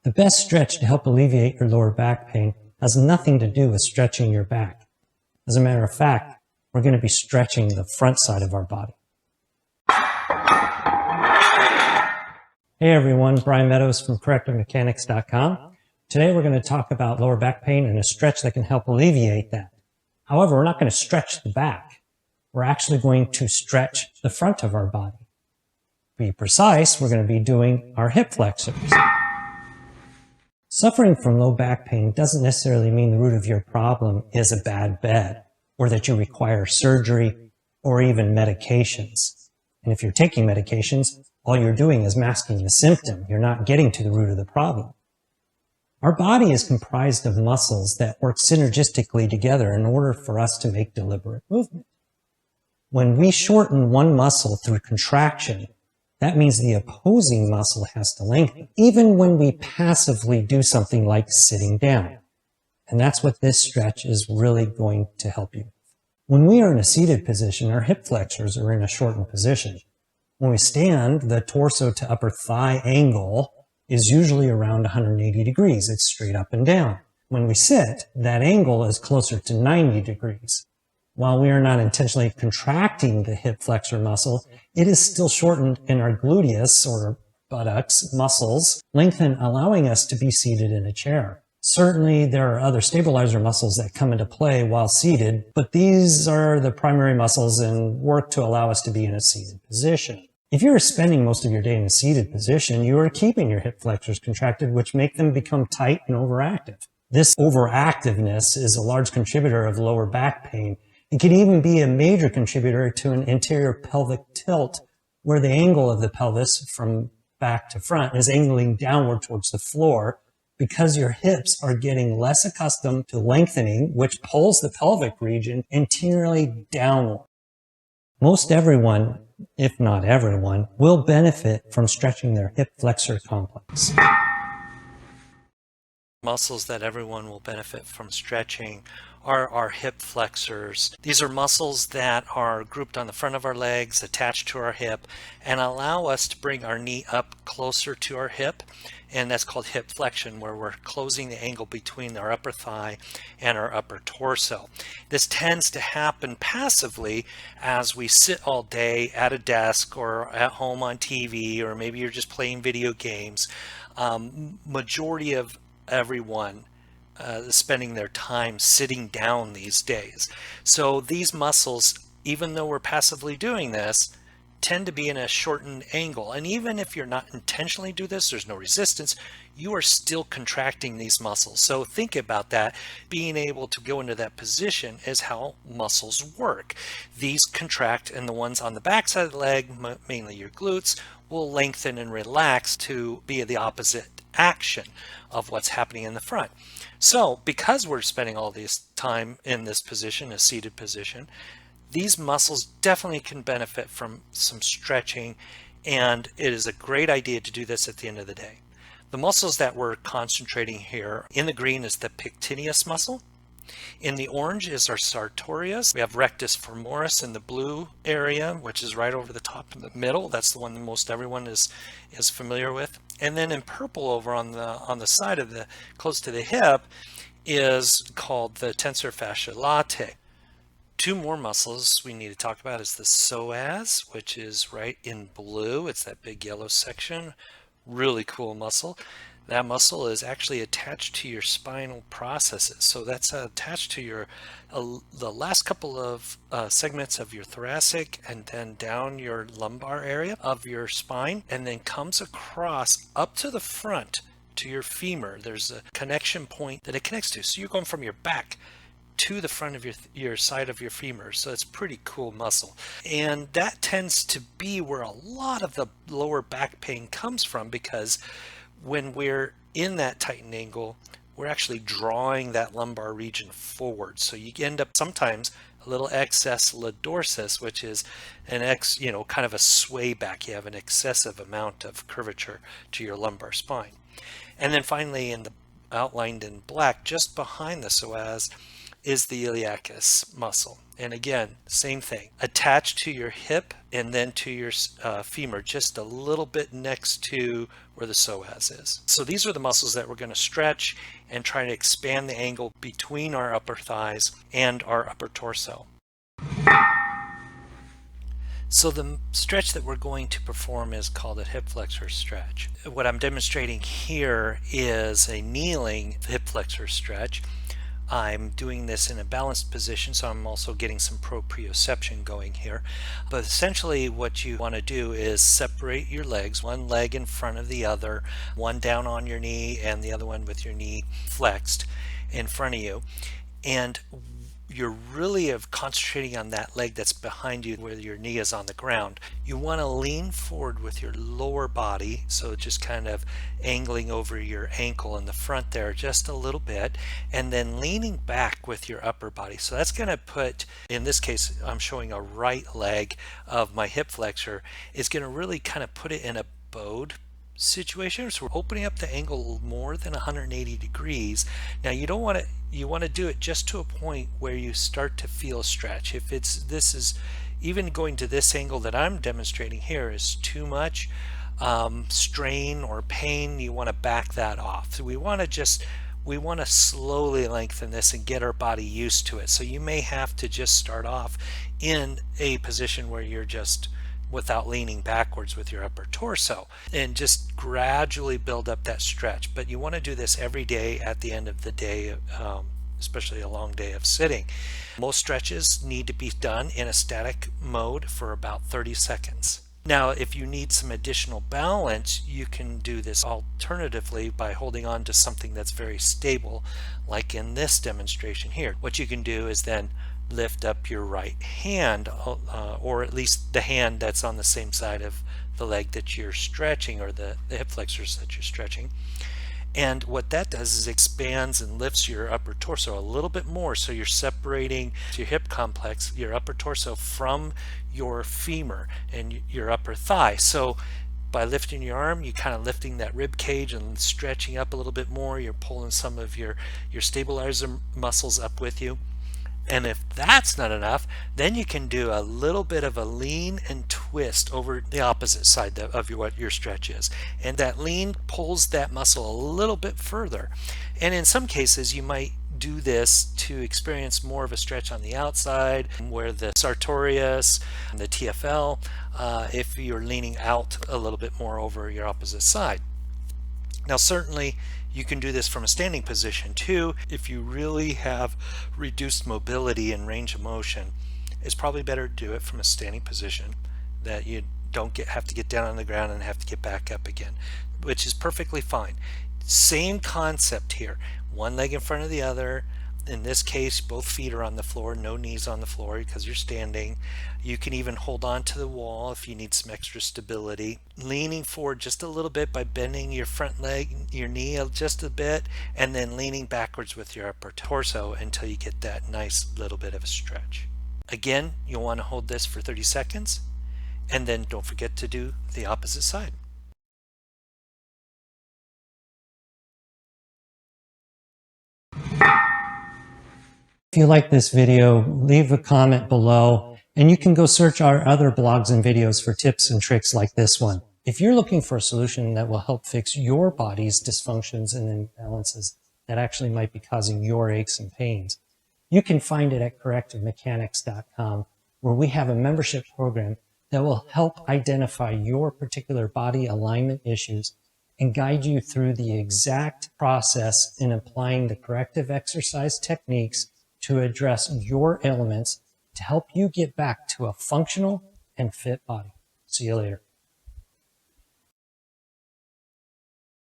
The best stretch to help alleviate your lower back pain has nothing to do with stretching your back. As a matter of fact, we're going to be stretching the front side of our body. Hey everyone, Brian Meadows from CorrectMechanics.com. Today we're going to talk about lower back pain and a stretch that can help alleviate that. However, we're not going to stretch the back. We're actually going to stretch the front of our body. To be precise, we're going to be doing our hip flexors. Suffering from low back pain doesn't necessarily mean the root of your problem is a bad bed, or that you require surgery or even medications. And if you're taking medications, all you're doing is masking the symptom. You're not getting to the root of the problem. Our body is comprised of muscles that work synergistically together in order for us to make deliberate movement. When we shorten one muscle through contraction, that means the opposing muscle has to lengthen, even when we passively do something like sitting down. And that's what this stretch is really going to help you. When we are in a seated position, our hip flexors are in a shortened position. When we stand, the torso to upper thigh angle is usually around 180 degrees. It's straight up and down. When we sit, that angle is closer to 90 degrees. While we are not intentionally contracting the hip flexor muscle, it is still shortened in our gluteus or buttocks muscles, lengthen, allowing us to be seated in a chair. Certainly, there are other stabilizer muscles that come into play while seated, but these are the primary muscles and work to allow us to be in a seated position. If you are spending most of your day in a seated position, you are keeping your hip flexors contracted, which make them become tight and overactive. This overactiveness is a large contributor of lower back pain. It can even be a major contributor to an anterior pelvic tilt, where the angle of the pelvis from back to front is angling downward towards the floor because your hips are getting less accustomed to lengthening, which pulls the pelvic region anteriorly downward. Most everyone, if not everyone, will benefit from stretching their hip flexor complex. Muscles that everyone will benefit from stretching are our hip flexors. These are muscles that are grouped on the front of our legs, attached to our hip, and allow us to bring our knee up closer to our hip. And that's called hip flexion, where we're closing the angle between our upper thigh and our upper torso. This tends to happen passively as we sit all day at a desk or at home on TV, or maybe you're just playing video games. Majority of everyone spending their time sitting down these days. So these muscles, even though we're passively doing this, tend to be in a shortened angle. And even if you're not intentionally do this, there's no resistance, you are still contracting these muscles. So think about that. Being able to go into that position is how muscles work. These contract, and the ones on the back side of the leg, mainly your glutes, will lengthen and relax to be the opposite action of what's happening in the front. So because we're spending all this time in this position, a seated position, these muscles definitely can benefit from some stretching, and it is a great idea to do this at the end of the day. The muscles that we're concentrating here in the green is the pectineus muscle. In the orange is our sartorius. We have rectus femoris in the blue area, which is right over the top in the middle. That's the one that most everyone is familiar with. And then in purple over on the side of the close to the hip is called the tensor fasciae latae. Two more muscles we need to talk about is the psoas, which is right in blue. It's that big yellow section. Really cool muscle. That muscle is actually attached to your spinal processes. So that's attached to the last couple of segments of your thoracic, and then down your lumbar area of your spine, and then comes across up to the front to your femur. There's a connection point that it connects to. So you're going from your back to the front of your side of your femur. So it's pretty cool muscle. And that tends to be where a lot of the lower back pain comes from, because when we're in that tightened angle, we're actually drawing that lumbar region forward. So you end up sometimes a little excess lordosis, which is kind of a sway back. You have an excessive amount of curvature to your lumbar spine. And then finally, outlined in black, just behind the psoas, is the iliacus muscle. And again, same thing, attached to your hip and then to your femur, just a little bit next to where the psoas is. So these are the muscles that we're going to stretch and try to expand the angle between our upper thighs and our upper torso. So the stretch that we're going to perform is called a hip flexor stretch. What I'm demonstrating here is a kneeling hip flexor stretch. I'm doing this in a balanced position, so I'm also getting some proprioception going here. But essentially what you want to do is separate your legs, one leg in front of the other, one down on your knee and the other one with your knee flexed in front of you. And you're really concentrating on that leg that's behind you where your knee is on the ground. You want to lean forward with your lower body, so just kind of angling over your ankle in the front there just a little bit, and then leaning back with your upper body. So that's going to put, in this case, I'm showing a right leg of my hip flexor. It's going to really kind of put it in a bowed situation. So we're opening up the angle more than 180 degrees. Now you don't want to, you want to do it just to a point where you start to feel stretch. If this is even going to this angle that I'm demonstrating here is too much strain or pain, you want to back that off. So we want to slowly lengthen this and get our body used to it. So you may have to just start off in a position where you're just without leaning backwards with your upper torso and just gradually build up that stretch. But you want to do this every day at the end of the day, especially a long day of sitting. Most stretches need to be done in a static mode for about 30 seconds. Now, if you need some additional balance, you can do this alternatively by holding on to something that's very stable, like in this demonstration here. What you can do is then lift up your right hand, or at least the hand that's on the same side of the leg that you're stretching, or the hip flexors that you're stretching. And what that does is expands and lifts your upper torso a little bit more, so you're separating your hip complex, your upper torso, from your femur and your upper thigh. So by lifting your arm, you're kind of lifting that rib cage and stretching up a little bit more. You're pulling some of your stabilizer muscles up with you. And if that's not enough, then you can do a little bit of a lean and twist over the opposite side of what your stretch is. And that lean pulls that muscle a little bit further. And in some cases, you might do this to experience more of a stretch on the outside, where the sartorius, the TFL, if you're leaning out a little bit more over your opposite side. Now, certainly, you can do this from a standing position too. If you really have reduced mobility and range of motion, it's probably better to do it from a standing position, that you don't have to get down on the ground and have to get back up again, which is perfectly fine. Same concept here. One leg in front of the other. In this case, both feet are on the floor, no knees on the floor because you're standing. You can even hold on to the wall if you need some extra stability. Leaning forward just a little bit by bending your front leg, your knee just a bit, and then leaning backwards with your upper torso until you get that nice little bit of a stretch. Again, you'll want to hold this for 30 seconds, and then don't forget to do the opposite side. If you like this video, leave a comment below, and you can go search our other blogs and videos for tips and tricks like this one. If you're looking for a solution that will help fix your body's dysfunctions and imbalances that actually might be causing your aches and pains, you can find it at correctivemechanics.com, where we have a membership program that will help identify your particular body alignment issues and guide you through the exact process in applying the corrective exercise techniques to address your ailments to help you get back to a functional and fit body. See you later.